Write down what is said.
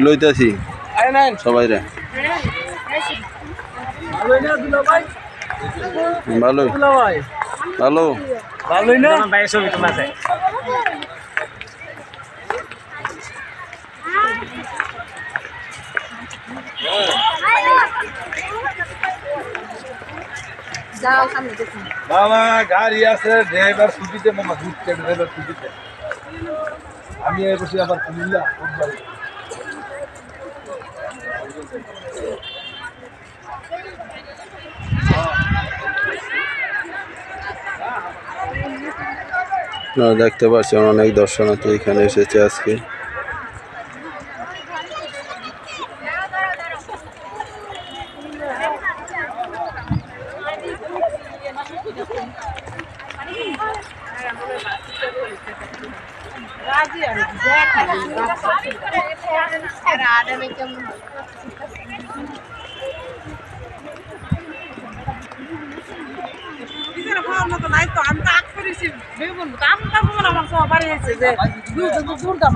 লইতেছি সবাই রে ভালো ভালো ভালোই না ভাই ছবি তোমার আছে যাও সামনে দেখুন মামা গাড়ি আছে ড্রাইভার ছুটিতে মামা ঘুরতে ড্রাইভার ছুটিতে আমি এই বসে আবার কুমিল্লা দেখতে পাচ্ছেন অনেক দর্শনার্থী এখানে এসেছে আজকে। কাম কাম আমার সবাই আছে যে দূর দূর দাম